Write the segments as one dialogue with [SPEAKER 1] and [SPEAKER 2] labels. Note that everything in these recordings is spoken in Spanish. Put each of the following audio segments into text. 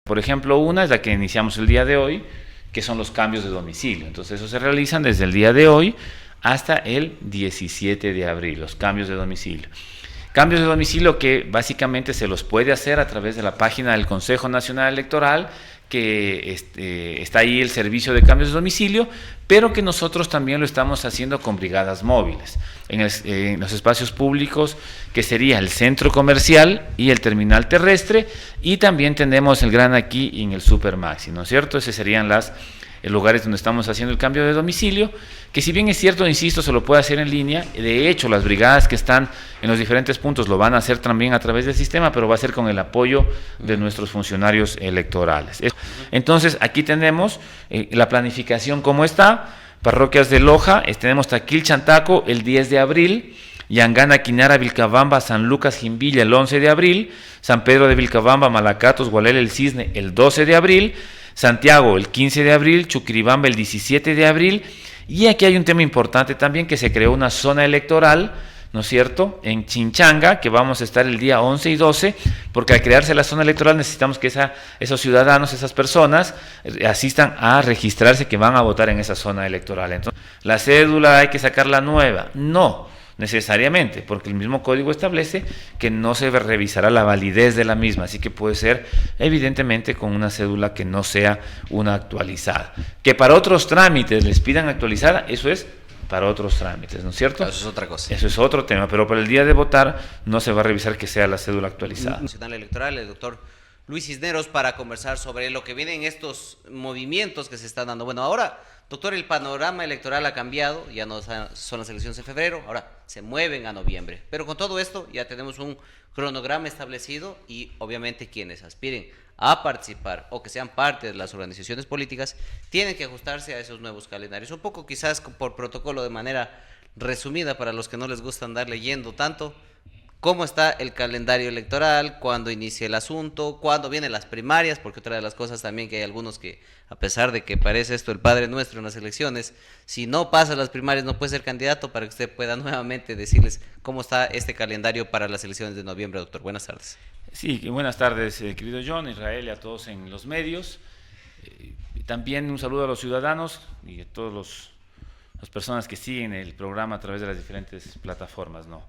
[SPEAKER 1] Por ejemplo, una es la que iniciamos el día de hoy, que son los cambios de domicilio. Entonces, eso se realizan desde el día de hoy hasta el 17 de abril, los cambios de domicilio. Cambios de domicilio que básicamente se los puede hacer a través de la página del Consejo Nacional Electoral, que está ahí el servicio de cambios de domicilio, pero que nosotros también lo estamos haciendo con brigadas móviles, en los espacios públicos, que sería el centro comercial y el terminal terrestre, y también tenemos el Gran Aquí y en el Super Maxi, ¿no es cierto? Esos serían los lugares donde estamos haciendo el cambio de domicilio, que si bien es cierto, insisto, se lo puede hacer en línea. De hecho, las brigadas que están en los diferentes puntos lo van a hacer también a través del sistema, pero va a ser con el apoyo de nuestros funcionarios electorales. Entonces, aquí tenemos la planificación como está. Parroquias de Loja, tenemos Taquil, Chantaco el 10 de abril, Yangana, Quinara, Vilcabamba, San Lucas, Jimbilla el 11 de abril, San Pedro de Vilcabamba, Malacatos, Gualele, El Cisne el 12 de abril, Santiago el 15 de abril, Chuquiribamba el 17 de abril, y aquí hay un tema importante también, que se creó una zona electoral, ¿no es cierto?, en Chinchanga, que vamos a estar el día 11 y 12, porque al crearse la zona electoral necesitamos que esos ciudadanos, esas personas, asistan a registrarse que van a votar en esa zona electoral. Entonces, ¿la cédula hay que sacarla nueva? No necesariamente, porque el mismo código establece que no se revisará la validez de la misma, así que puede ser evidentemente con una cédula que no sea una actualizada. Que para otros trámites les pidan actualizada, eso es para otros trámites, ¿no es cierto?
[SPEAKER 2] Eso es otra cosa.
[SPEAKER 1] Eso es otro tema, pero para el día de votar no se va a revisar que sea la cédula actualizada.
[SPEAKER 2] Nacional Electoral, el doctor Luis Cisneros, para conversar sobre lo que vienen estos movimientos que se están dando. Bueno, ahora, doctor, el panorama electoral ha cambiado, ya no son las elecciones en febrero, ahora se mueven a noviembre. Pero con todo esto ya tenemos un cronograma establecido y obviamente quienes aspiren a participar o que sean parte de las organizaciones políticas tienen que ajustarse a esos nuevos calendarios. Un poco quizás por protocolo, de manera resumida para los que no les gusta andar leyendo tanto, cómo está el calendario electoral, cuándo inicia el asunto, cuándo vienen las primarias, porque otra de las cosas también que hay algunos que, a pesar de que parece esto el Padre Nuestro en las elecciones, si no pasa las primarias no puede ser candidato, para que usted pueda nuevamente decirles cómo está este calendario para las elecciones de noviembre, doctor. Buenas tardes.
[SPEAKER 1] Sí, buenas tardes, querido John, Israel, y a todos en los medios. También un saludo a los ciudadanos y a todas las personas que siguen el programa a través de las diferentes plataformas, ¿no?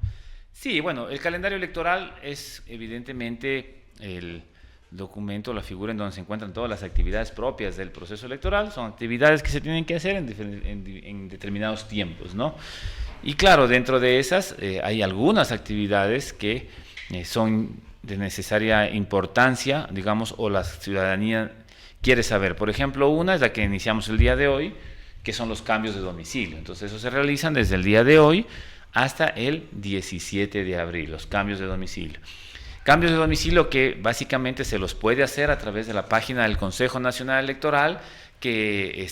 [SPEAKER 1] Sí, bueno, el calendario electoral es evidentemente el documento, la figura en donde se encuentran todas las actividades propias del proceso electoral. Son actividades que se tienen que hacer en determinados tiempos, ¿no? Y claro, dentro de esas hay algunas actividades que son de necesaria importancia, digamos, o la ciudadanía quiere saber. Por ejemplo, una es la que iniciamos el día de hoy, que son los cambios de domicilio. Entonces, eso se realizan desde el día de hoy hasta el 17 de abril, los cambios de domicilio. Cambios de domicilio que básicamente se los puede hacer a través de la página del Consejo Nacional Electoral, que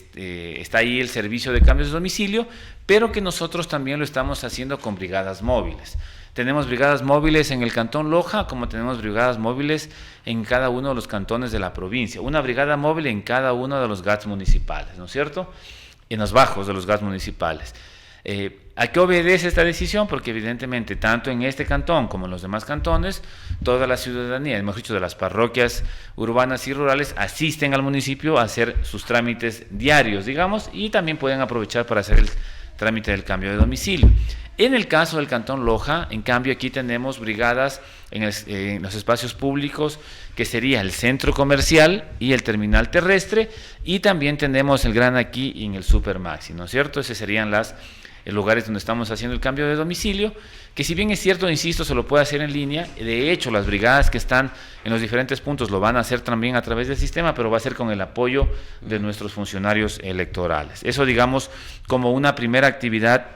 [SPEAKER 1] está ahí el servicio de cambios de domicilio, pero que nosotros también lo estamos haciendo con brigadas móviles. Tenemos brigadas móviles en el Cantón Loja, como tenemos brigadas móviles en cada uno de los cantones de la provincia. Una brigada móvil en cada uno de los GATS municipales, ¿no es cierto?, en los bajos de los GATS municipales. ¿A qué obedece esta decisión? Porque evidentemente tanto en este cantón como en los demás cantones, toda la ciudadanía, mejor dicho, de las parroquias urbanas y rurales, asisten al municipio a hacer sus trámites diarios, digamos, y también pueden aprovechar para hacer el trámite del cambio de domicilio. En el caso del Cantón Loja, en cambio, aquí tenemos brigadas en los espacios públicos, que sería el centro comercial y el terminal terrestre, y también tenemos el Gran Aquí y en el Super Maxi, ¿no es cierto? Esos serían los lugares donde estamos haciendo el cambio de domicilio, que si bien es cierto, insisto, se lo puede hacer en línea. De hecho, las brigadas que están en los diferentes puntos lo van a hacer también a través del sistema, pero va a ser con el apoyo de nuestros funcionarios electorales. Eso, digamos, como una primera actividad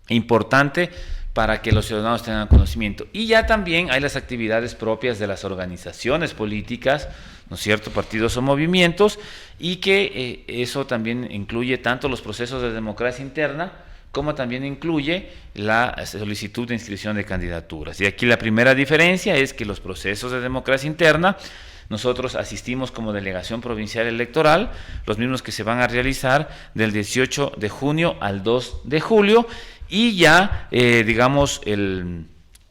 [SPEAKER 1] importante para que los ciudadanos tengan conocimiento. Y ya también hay las actividades propias de las organizaciones políticas, ¿no es cierto?, partidos o movimientos, y que eso también incluye tanto los procesos de democracia interna, como también incluye la solicitud de inscripción de candidaturas. Y aquí la primera diferencia es que los procesos de democracia interna, nosotros asistimos como delegación provincial electoral, los mismos que se van a realizar del 18 de junio al 2 de julio, y ya, digamos,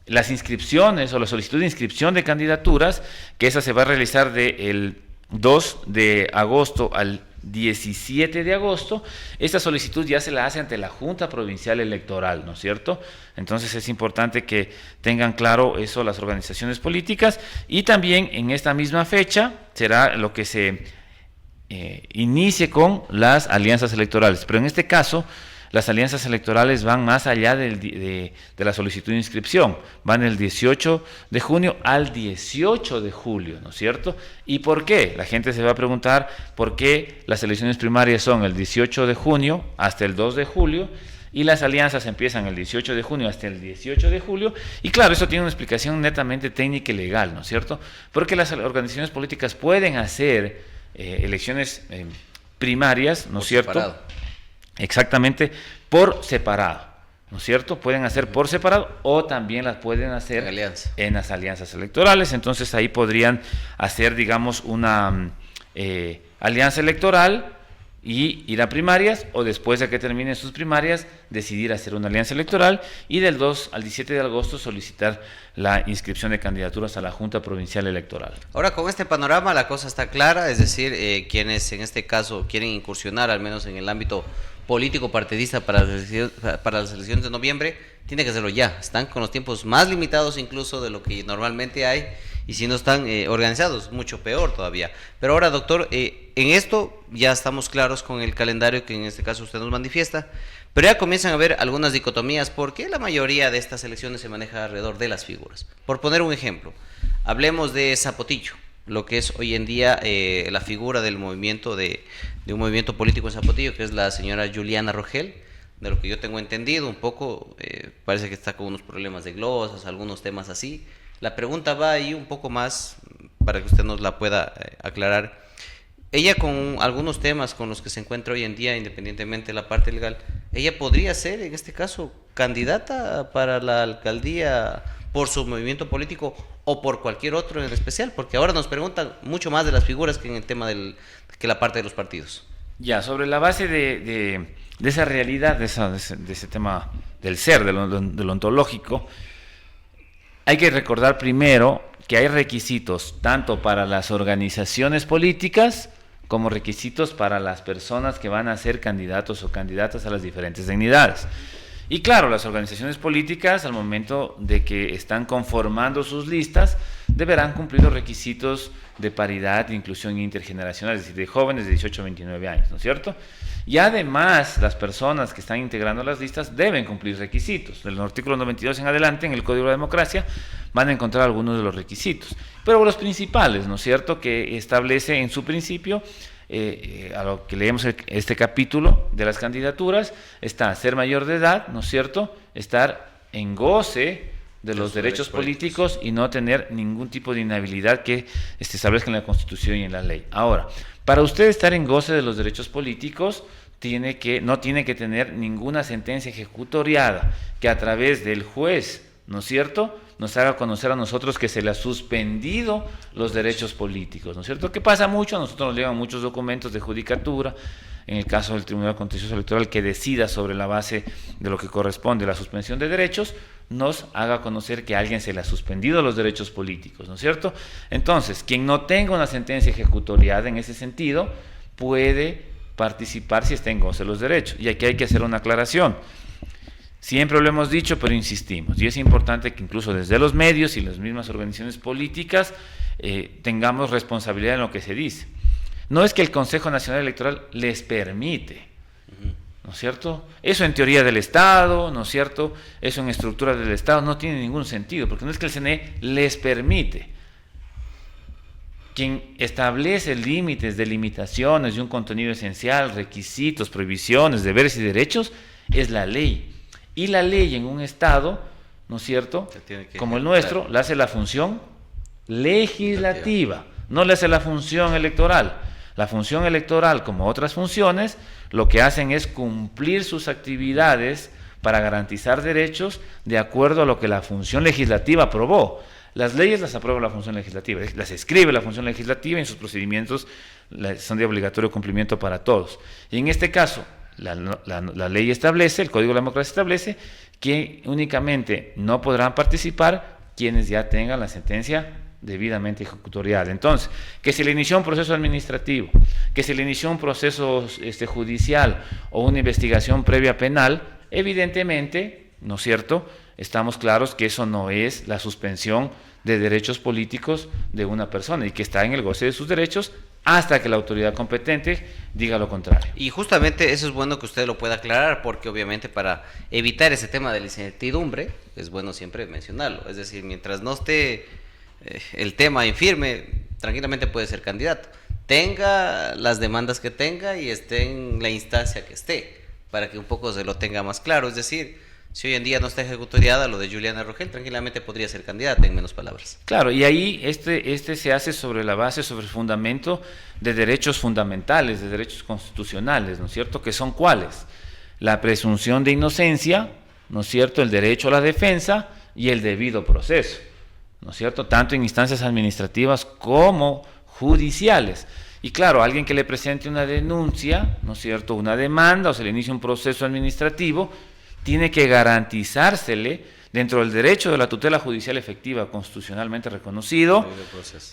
[SPEAKER 1] las inscripciones o la solicitud de inscripción de candidaturas, que esa se va a realizar del 2 de agosto al 17 de agosto, esta solicitud ya se la hace ante la Junta Provincial Electoral, ¿no es cierto? Entonces es importante que tengan claro eso las organizaciones políticas, y también en esta misma fecha será lo que se inicie con las alianzas electorales, pero en este caso las alianzas electorales van más allá de la solicitud de inscripción, van del 18 de junio al 18 de julio, ¿no es cierto? ¿Y por qué? La gente se va a preguntar por qué las elecciones primarias son el 18 de junio hasta el 2 de julio, y las alianzas empiezan el 18 de junio hasta el 18 de julio, y claro, eso tiene una explicación netamente técnica y legal, ¿no es cierto? Porque las organizaciones políticas pueden hacer elecciones primarias, ¿no es cierto?
[SPEAKER 2] Separado.
[SPEAKER 1] Exactamente, por separado, ¿no es cierto? Pueden hacer por separado o también las pueden hacer en las alianzas electorales. Entonces ahí podrían hacer, digamos, una alianza electoral y ir a primarias, o después de que terminen sus primarias decidir hacer una alianza electoral, y del 2 al 17 de agosto solicitar la inscripción de candidaturas a la Junta Provincial Electoral.
[SPEAKER 2] Ahora, con este panorama la cosa está clara, es decir, quienes en este caso quieren incursionar al menos en el ámbito político partidista para las elecciones de noviembre, tiene que hacerlo ya. Están con los tiempos más limitados incluso de lo que normalmente hay, y si no están organizados, mucho peor todavía. Pero ahora, doctor, en esto ya estamos claros con el calendario que en este caso usted nos manifiesta, pero ya comienzan a haber algunas dicotomías, porque la mayoría de estas elecciones se maneja alrededor de las figuras. Por poner un ejemplo, hablemos de Zapotillo, lo que es hoy en día la figura del movimiento de un movimiento político en Zapotillo, que es la señora Juliana Rogel. De lo que yo tengo entendido un poco, parece que está con unos problemas de glosas, algunos temas así. La pregunta va ahí un poco más para que usted nos la pueda aclarar. Ella, con algunos temas con los que se encuentra hoy en día, independientemente de la parte legal, ella podría ser en este caso candidata para la alcaldía por su movimiento político o por cualquier otro en especial, porque ahora nos preguntan mucho más de las figuras que en el tema que la parte de los partidos.
[SPEAKER 1] Ya, sobre la base de esa realidad, de ese tema del ser, de lo ontológico, hay que recordar primero que hay requisitos tanto para las organizaciones políticas como requisitos para las personas que van a ser candidatos o candidatas a las diferentes dignidades. Y claro, las organizaciones políticas, al momento de que están conformando sus listas, deberán cumplir los requisitos de paridad, de inclusión intergeneracional, es decir, de jóvenes de 18 a 29 años, ¿no es cierto? Y además, las personas que están integrando las listas deben cumplir requisitos. Del artículo 92 en adelante, en el Código de la Democracia, van a encontrar algunos de los requisitos. Pero los principales, ¿no es cierto?, que establece en su principio, a lo que leemos este capítulo de las candidaturas, está ser mayor de edad, ¿no es cierto?, estar en goce de los derechos políticos y no tener ningún tipo de inhabilidad que se establezca en la Constitución y en la ley. Ahora, para usted estar en goce de los derechos políticos, no tiene que tener ninguna sentencia ejecutoriada que a través del juez, ¿no es cierto?, nos haga conocer a nosotros que se le ha suspendido los derechos políticos, ¿no es cierto? ¿Qué pasa mucho? A nosotros nos llegan muchos documentos de judicatura, en el caso del Tribunal Contencioso Electoral, que decida sobre la base de lo que corresponde a la suspensión de derechos, nos haga conocer que a alguien se le ha suspendido los derechos políticos, ¿no es cierto? Entonces, quien no tenga una sentencia ejecutoriada en ese sentido, puede participar si está en goce de los derechos. Y aquí hay que hacer una aclaración. Siempre lo hemos dicho, pero insistimos, y es importante que incluso desde los medios y las mismas organizaciones políticas tengamos responsabilidad en lo que se dice. No es que el Consejo Nacional Electoral les permite, ¿no es cierto? Eso en teoría del Estado, ¿no es cierto? Eso en estructura del Estado no tiene ningún sentido, porque no es que el CNE les permite. Quien establece límites, delimitaciones de un contenido esencial, requisitos, prohibiciones, deberes y derechos, es la ley. Y la ley en un Estado, ¿no es cierto?, como el nuestro, le hace la función legislativa, no le hace la función electoral. La función electoral, como otras funciones, lo que hacen es cumplir sus actividades para garantizar derechos de acuerdo a lo que la función legislativa aprobó. Las leyes las aprueba la función legislativa, las escribe la función legislativa y en sus procedimientos son de obligatorio cumplimiento para todos. Y en este caso, la ley establece, el Código de la Democracia establece que únicamente no podrán participar quienes ya tengan la sentencia debidamente ejecutorial. Entonces, que se le inició un proceso administrativo, que se le inició un proceso judicial o una investigación previa penal, evidentemente, ¿no es cierto?, estamos claros que eso no es la suspensión de derechos políticos de una persona y que está en el goce de sus derechos hasta que la autoridad competente diga lo contrario.
[SPEAKER 2] Y justamente eso es bueno que usted lo pueda aclarar, porque obviamente para evitar ese tema de la incertidumbre es bueno siempre mencionarlo. Es decir, mientras no esté el tema en firme, tranquilamente puede ser candidato. Tenga las demandas que tenga y esté en la instancia que esté, para que un poco se lo tenga más claro. Es decir, si hoy en día no está ejecutoriada lo de Juliana Rogel, tranquilamente podría ser candidata, en menos palabras.
[SPEAKER 1] Claro, y ahí este se hace sobre la base, sobre el fundamento de derechos fundamentales, de derechos constitucionales, ¿no es cierto?, que son ¿cuáles? La presunción de inocencia, ¿no es cierto?, el derecho a la defensa y el debido proceso, ¿no es cierto?, tanto en instancias administrativas como judiciales. Y claro, alguien que le presente una denuncia, ¿no es cierto?, una demanda o se le inicie un proceso administrativo, tiene que garantizársele, dentro del derecho de la tutela judicial efectiva constitucionalmente reconocido,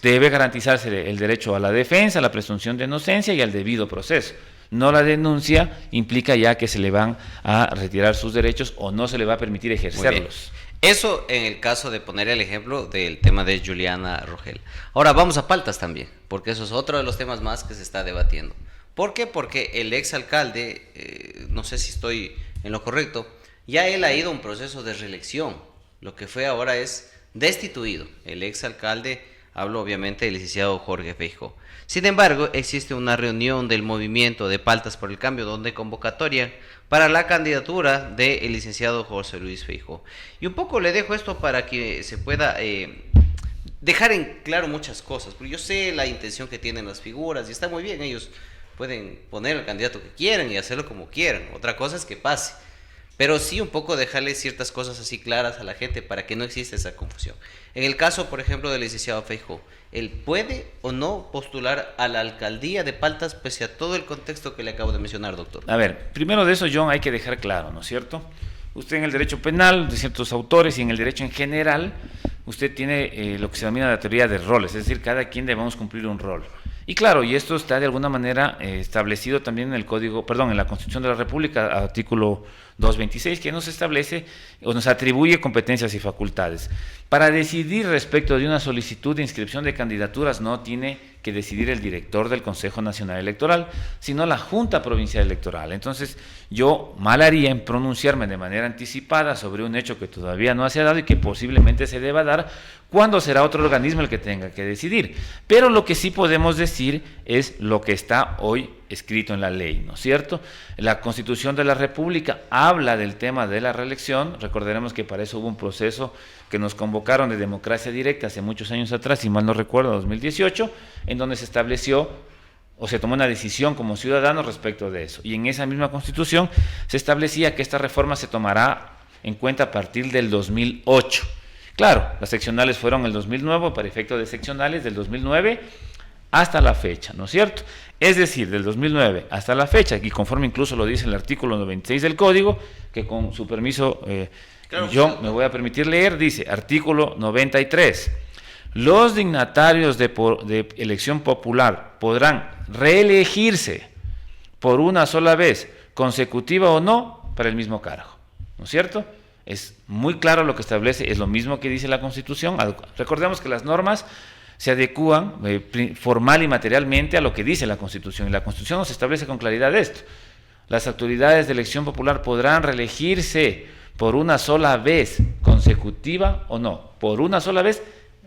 [SPEAKER 1] debe garantizársele el derecho a la defensa, a la presunción de inocencia y al debido proceso. No la denuncia implica ya que se le van a retirar sus derechos o no se le va a permitir ejercerlos.
[SPEAKER 2] Eso en el caso de poner el ejemplo del tema de Juliana Rogel. Ahora vamos a Paltas también, porque eso es otro de los temas más que se está debatiendo. ¿Por qué? Porque el exalcalde, no sé si estoy en lo correcto, ya él ha ido a un proceso de reelección. Lo que fue ahora es destituido. El exalcalde, hablo obviamente del licenciado Jorge Feijóo. Sin embargo, existe una reunión del movimiento de Paltas por el Cambio, donde convocatoria para la candidatura del licenciado José Luis Feijóo. Y un poco le dejo esto para que se pueda dejar en claro muchas cosas, porque yo sé la intención que tienen las figuras y está muy bien, ellos pueden poner al candidato que quieran y hacerlo como quieran. Otra cosa es que pase. Pero sí un poco dejarle ciertas cosas así claras a la gente para que no exista esa confusión. En el caso, por ejemplo, del licenciado Feijóo, ¿él puede o no postular a la alcaldía de Paltas pese a todo el contexto que le acabo de mencionar, doctor?
[SPEAKER 1] A ver, primero de eso, John, hay que dejar claro, ¿no es cierto? Usted en el derecho penal de ciertos autores y en el derecho en general, usted tiene lo que se denomina la teoría de roles, es decir, cada quien debemos cumplir un rol. Y claro, y esto está de alguna manera establecido también en el Código, en la Constitución de la República, artículo 226, que nos establece o nos atribuye competencias y facultades. Para decidir respecto de una solicitud de inscripción de candidaturas no tiene que decidir el director del Consejo Nacional Electoral, sino la Junta Provincial Electoral. Entonces, yo mal haría en pronunciarme de manera anticipada sobre un hecho que todavía no se ha dado y que posiblemente se deba dar, cuando será otro organismo el que tenga que decidir. Pero lo que sí podemos decir es lo que está hoy escrito en la ley, ¿no es cierto? La Constitución de la República habla del tema de la reelección. Recordaremos que para eso hubo un proceso que nos convocaron de democracia directa hace muchos años atrás, si mal no recuerdo, 2018, en donde se estableció o se tomó una decisión como ciudadanos respecto de eso. Y en esa misma Constitución se establecía que esta reforma se tomará en cuenta a partir del 2008. Claro, las seccionales fueron el 2009, para efecto de seccionales del 2009 hasta la fecha, ¿no es cierto? Es decir, del 2009 hasta la fecha, y conforme incluso lo dice el artículo 96 del Código, que con su permiso yo me voy a permitir leer, dice, artículo 93, los dignatarios de elección popular podrán reelegirse por una sola vez, consecutiva o no, para el mismo cargo, ¿no es cierto? Es muy claro lo que establece, es lo mismo que dice la Constitución. Recordemos que las normas se adecúan formal y materialmente a lo que dice la Constitución, y la Constitución nos establece con claridad esto. Las autoridades de elección popular podrán reelegirse por una sola vez, consecutiva o no, por una sola vez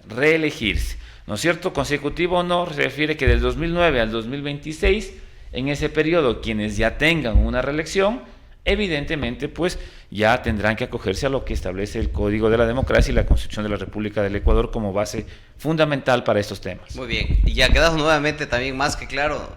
[SPEAKER 1] reelegirse, ¿no es cierto? Consecutivo o no, se refiere que del 2009 al 2026, en ese periodo, quienes ya tengan una reelección, evidentemente, pues ya tendrán que acogerse a lo que establece el Código de la Democracia y la Constitución de la República del Ecuador como base fundamental para estos temas.
[SPEAKER 2] Muy bien, y ya ha quedado nuevamente también más que claro,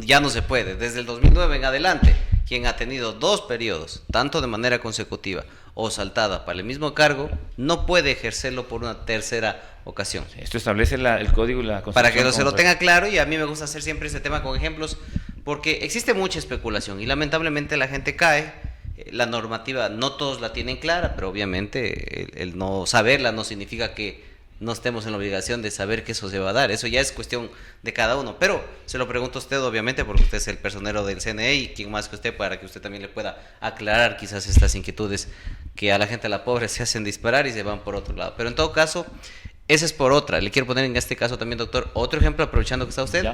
[SPEAKER 2] ya no se puede. Desde el 2009 en adelante, quien ha tenido dos periodos, tanto de manera consecutiva o saltada para el mismo cargo, no puede ejercerlo por una tercera ocasión.
[SPEAKER 1] Esto establece el Código y la Constitución.
[SPEAKER 2] Para que se lo tenga claro, y a mí me gusta hacer siempre este tema con ejemplos, porque existe mucha especulación y lamentablemente la gente cae. La normativa no todos la tienen clara, pero obviamente el no saberla no significa que no estemos en la obligación de saber que eso se va a dar. Eso ya es cuestión de cada uno. Pero se lo pregunto a usted, obviamente, porque usted es el personero del CNE y quién más que usted para que usted también le pueda aclarar quizás estas inquietudes que a la gente, a la pobre, se hacen disparar y se van por otro lado. Pero en todo caso, esa es por otra. Le quiero poner en este caso también, doctor, otro ejemplo, aprovechando que está usted,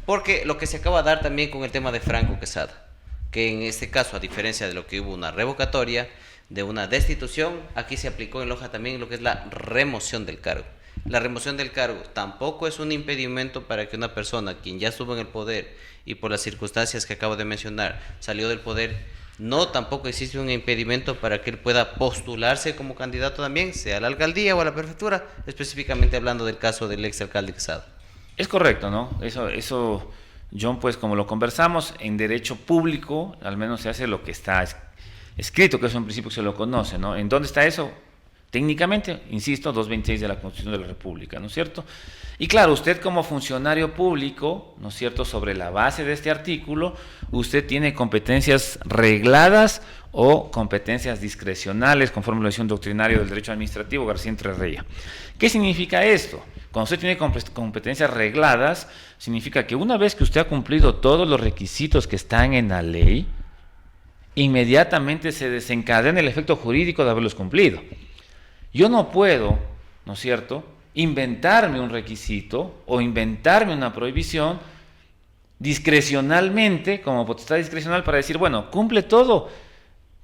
[SPEAKER 2] porque lo que se acaba de dar también con el tema de Franco Quesada, que en este caso, a diferencia de lo que hubo una revocatoria, de una destitución, aquí se aplicó en Loja también lo que es la remoción del cargo. La remoción del cargo tampoco es un impedimento para que una persona, quien ya estuvo en el poder y por las circunstancias que acabo de mencionar, salió del poder, no tampoco existe un impedimento para que él pueda postularse como candidato también, sea a la alcaldía o a la prefectura, específicamente hablando del caso del exalcalde Quesada.
[SPEAKER 1] Es correcto, ¿no? Eso, John, pues como lo conversamos, en derecho público, al menos se hace lo que está escrito, que es un principio que se lo conoce, ¿no? ¿En dónde está eso? Técnicamente, insisto, 226 de la Constitución de la República, ¿no es cierto? Y claro, usted como funcionario público, ¿no es cierto?, sobre la base de este artículo, usted tiene competencias regladas o competencias discrecionales, conforme a la visión doctrinaria del derecho administrativo García Entrerría. ¿Qué significa esto? Cuando usted tiene competencias regladas, significa que una vez que usted ha cumplido todos los requisitos que están en la ley, inmediatamente se desencadena el efecto jurídico de haberlos cumplido. Yo no puedo, ¿no es cierto?, inventarme un requisito o inventarme una prohibición discrecionalmente, como potestad discrecional, para decir, bueno, cumple todo,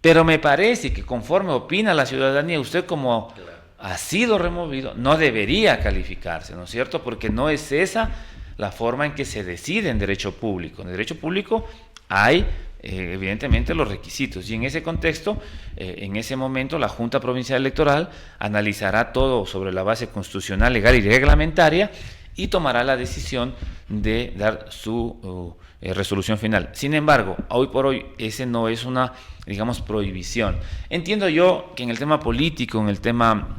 [SPEAKER 1] pero me parece que conforme opina la ciudadanía, usted como ha sido removido, no debería calificarse, ¿no es cierto?, porque no es esa la forma en que se decide en derecho público. En derecho público hay evidentemente los requisitos, y en ese contexto, en ese momento, la Junta Provincial Electoral analizará todo sobre la base constitucional, legal y reglamentaria y tomará la decisión de dar su resolución final. Sin embargo, hoy por hoy, ese no es una, digamos, prohibición. Entiendo yo que en el tema político, en el tema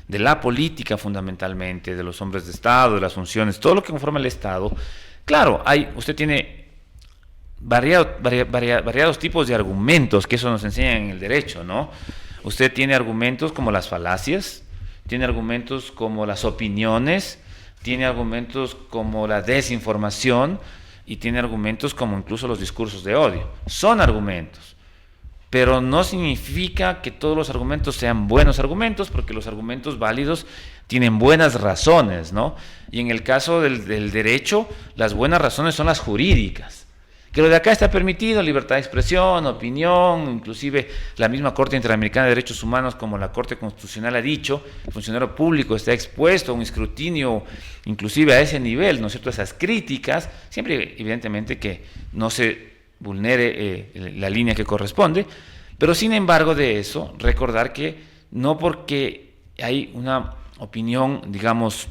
[SPEAKER 1] de la política fundamentalmente, de los hombres de Estado, de las funciones, todo lo que conforma el Estado, claro, usted tiene variados tipos de argumentos, que eso nos enseña en el derecho, ¿no? Usted tiene argumentos como las falacias, tiene argumentos como las opiniones, tiene argumentos como la desinformación y tiene argumentos como incluso los discursos de odio. Son argumentos, pero no significa que todos los argumentos sean buenos argumentos, porque los argumentos válidos tienen buenas razones, ¿no? Y en el caso del derecho, las buenas razones son las jurídicas. Que lo de acá está permitido, libertad de expresión, opinión, inclusive la misma Corte Interamericana de Derechos Humanos, como la Corte Constitucional ha dicho, el funcionario público está expuesto a un escrutinio inclusive a ese nivel, ¿no es cierto?, esas críticas, siempre evidentemente que no se vulnere la línea que corresponde, pero sin embargo de eso, recordar que no porque hay una opinión, digamos,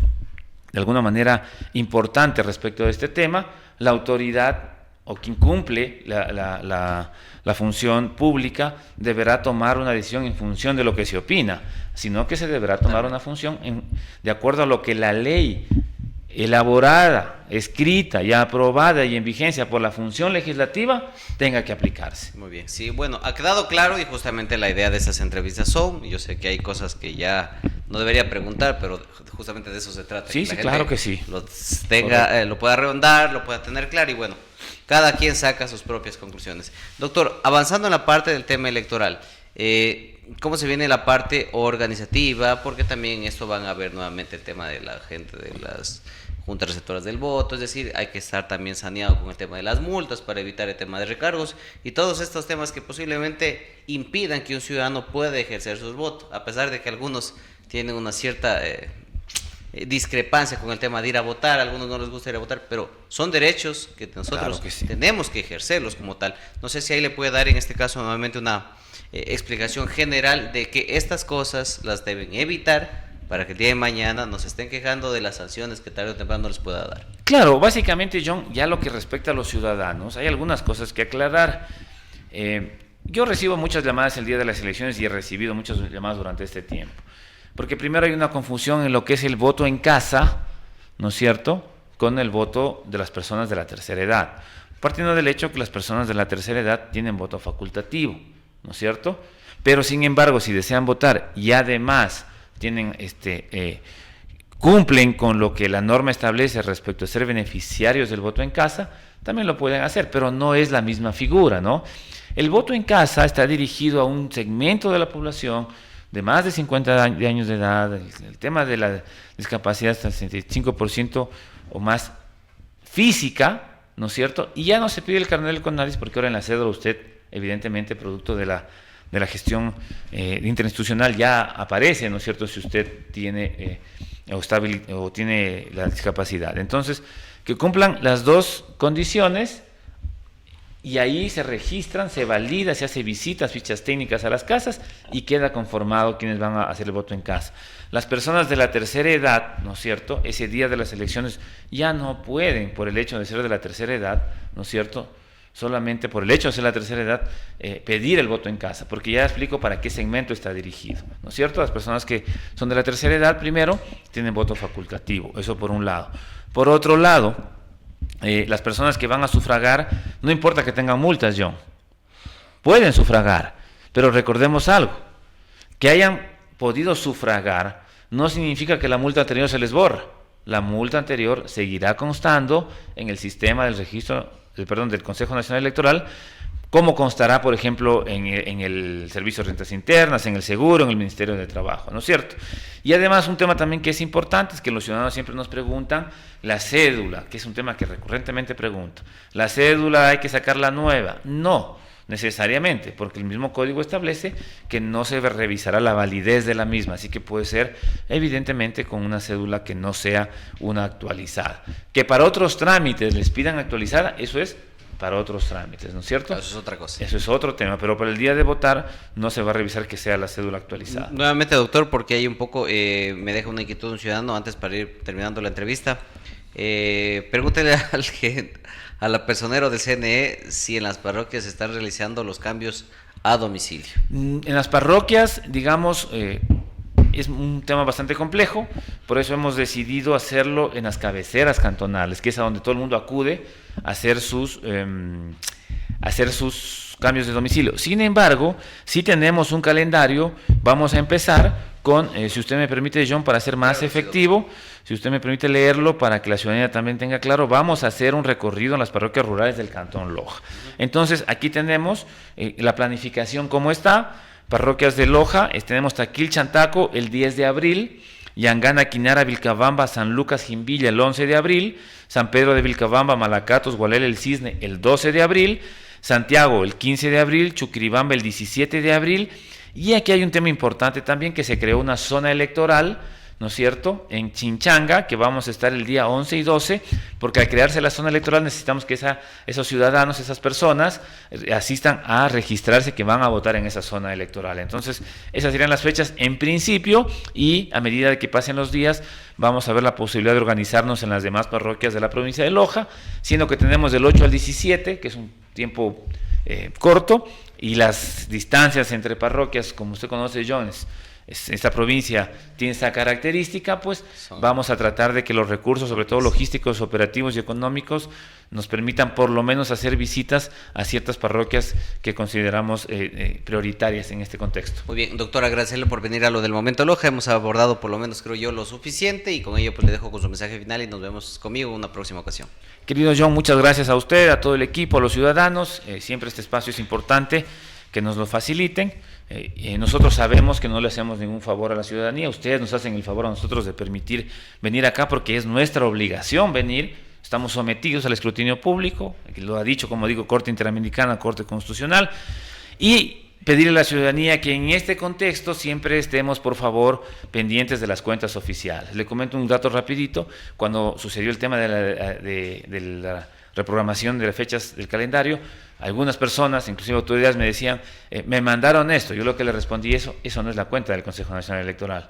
[SPEAKER 1] de alguna manera importante respecto de este tema, la autoridad o quien cumple la función pública deberá tomar una decisión en función de lo que se opina, sino que se deberá tomar una función de acuerdo a lo que la ley elaborada, escrita, ya aprobada y en vigencia por la función legislativa tenga que aplicarse.
[SPEAKER 2] Muy bien, sí, bueno, ha quedado claro y justamente la idea de estas entrevistas son, yo sé que hay cosas que ya no debería preguntar, pero justamente de eso se trata.
[SPEAKER 1] Sí, sí, claro que sí.
[SPEAKER 2] Lo pueda redondar, lo pueda tener claro y bueno, cada quien saca sus propias conclusiones. Doctor, avanzando en la parte del tema electoral, ¿cómo se viene la parte organizativa? Porque también esto van a ver nuevamente el tema de la gente de las juntas receptoras del voto, es decir, hay que estar también saneado con el tema de las multas para evitar el tema de recargos y todos estos temas que posiblemente impidan que un ciudadano pueda ejercer sus votos, a pesar de que algunos tienen una cierta discrepancia con el tema de ir a votar, a algunos no les gusta ir a votar, pero son derechos que nosotros tenemos que ejercerlos como tal. No sé si ahí le puede dar en este caso nuevamente una explicación general de que estas cosas las deben evitar para que el día de mañana nos estén quejando de las sanciones que tarde o temprano les pueda dar.
[SPEAKER 1] Claro, básicamente, John, ya lo que respecta a los ciudadanos, hay algunas cosas que aclarar. Yo recibo muchas llamadas el día de las elecciones y he recibido muchas llamadas durante este tiempo. Porque primero hay una confusión en lo que es el voto en casa, ¿no es cierto?, con el voto de las personas de la tercera edad. Partiendo del hecho que las personas de la tercera edad tienen voto facultativo, ¿no es cierto? Pero sin embargo, si desean votar y además tienen cumplen con lo que la norma establece respecto a ser beneficiarios del voto en casa, también lo pueden hacer, pero no es la misma figura, ¿no? El voto en casa está dirigido a un segmento de la población de más de 50 años de edad. El tema de la discapacidad hasta el 65% o más física, ¿no es cierto? Y ya no se pide el carnet del CONADIS porque ahora en la cédula usted, evidentemente, producto de la gestión interinstitucional, ya aparece, ¿no es cierto?, si usted tiene o tiene la discapacidad. Entonces, que cumplan las dos condiciones y ahí se registran, se valida, se hace visitas, fichas técnicas a las casas y queda conformado quienes van a hacer el voto en casa. Las personas de la tercera edad, ¿no es cierto?, ese día de las elecciones ya no pueden, por el hecho de ser de la tercera edad, ¿no es cierto?, solamente por el hecho de ser la tercera edad, pedir el voto en casa, porque ya explico para qué segmento está dirigido, ¿no es cierto? Las personas que son de la tercera edad, primero, tienen voto facultativo, eso por un lado. Por otro lado, las personas que van a sufragar, no importa que tengan multas, John, pueden sufragar, pero recordemos algo, que hayan podido sufragar no significa que la multa anterior se les borra. La multa anterior seguirá constando en el sistema del del Consejo Nacional Electoral, como constará, por ejemplo, en el Servicio de Rentas Internas, en el Seguro, en el Ministerio de Trabajo, ¿no es cierto? Y además un tema también que es importante, es que los ciudadanos siempre nos preguntan la cédula, que es un tema que recurrentemente pregunto. ¿La cédula hay que sacarla nueva? No, necesariamente, porque el mismo código establece que no se revisará la validez de la misma, así que puede ser evidentemente con una cédula que no sea una actualizada. Que para otros trámites les pidan actualizada, eso es para otros trámites, ¿no es cierto?
[SPEAKER 2] Eso es otra cosa.
[SPEAKER 1] Eso es otro tema, pero para el día de votar no se va a revisar que sea la cédula actualizada.
[SPEAKER 2] Nuevamente, doctor, porque hay un poco, me deja una inquietud un ciudadano antes para ir terminando la entrevista. Pregúntele al personero del CNE si en las parroquias se están realizando los cambios a domicilio.
[SPEAKER 1] En las parroquias, digamos, es un tema bastante complejo, por eso hemos decidido hacerlo en las cabeceras cantonales, que es a donde todo el mundo acude a hacer sus cambios de domicilio. Sin embargo, si tenemos un calendario, vamos a empezar con, si usted me permite, John, para ser más efectivo, si usted me permite leerlo para que la ciudadanía también tenga claro, vamos a hacer un recorrido en las parroquias rurales del Cantón Loja. Entonces, aquí tenemos la planificación como está. Parroquias de Loja, tenemos Taquil, Chantaco el 10 de abril, Yangana, Quinara, Vilcabamba, San Lucas, Jimbilla el 11 de abril, San Pedro de Vilcabamba, Malacatos, Gualele, el Cisne el 12 de abril, Santiago el 15 de abril, Chuquiribamba el 17 de abril, y aquí hay un tema importante también, que se creó una zona electoral, ¿no es cierto?, en Chinchanga, que vamos a estar el día 11 y 12, porque al crearse la zona electoral necesitamos que esos ciudadanos, esas personas, asistan a registrarse que van a votar en esa zona electoral. Entonces, esas serían las fechas en principio, y a medida de que pasen los días, vamos a ver la posibilidad de organizarnos en las demás parroquias de la provincia de Loja, siendo que tenemos del 8 al 17, que es un tiempo corto, y las distancias entre parroquias, como usted conoce, Jones, esta provincia tiene esta característica, pues vamos a tratar de que los recursos, sobre todo logísticos, operativos y económicos, nos permitan por lo menos hacer visitas a ciertas parroquias que consideramos prioritarias en este contexto.
[SPEAKER 2] Muy bien, doctor, agradecerle por venir a lo del Momento Loja. Hemos abordado por lo menos, creo yo, lo suficiente, y con ello pues le dejo con su mensaje final y nos vemos conmigo en una próxima ocasión. Querido
[SPEAKER 1] John, muchas gracias a usted, a todo el equipo, a los ciudadanos. Siempre este espacio es importante que nos lo faciliten. Nosotros sabemos que no le hacemos ningún favor a la ciudadanía, ustedes nos hacen el favor a nosotros de permitir venir acá, porque es nuestra obligación venir. Estamos sometidos al escrutinio público, que lo ha dicho, como digo, Corte Interamericana, Corte Constitucional, y pedirle a la ciudadanía que en este contexto siempre estemos, por favor, pendientes de las cuentas oficiales. Le comento un dato rapidito. Cuando sucedió el tema de la reprogramación de las fechas del calendario, algunas personas, inclusive autoridades, me decían, me mandaron esto. Yo lo que le respondí, eso no es la cuenta del Consejo Nacional Electoral.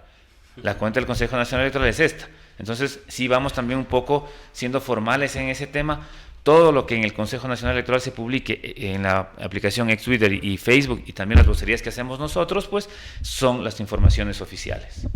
[SPEAKER 1] La cuenta del Consejo Nacional Electoral es esta. Entonces, sí vamos también un poco siendo formales en ese tema. Todo lo que en el Consejo Nacional Electoral se publique en la aplicación ex Twitter y Facebook, y también las vocerías que hacemos nosotros, pues son las informaciones oficiales.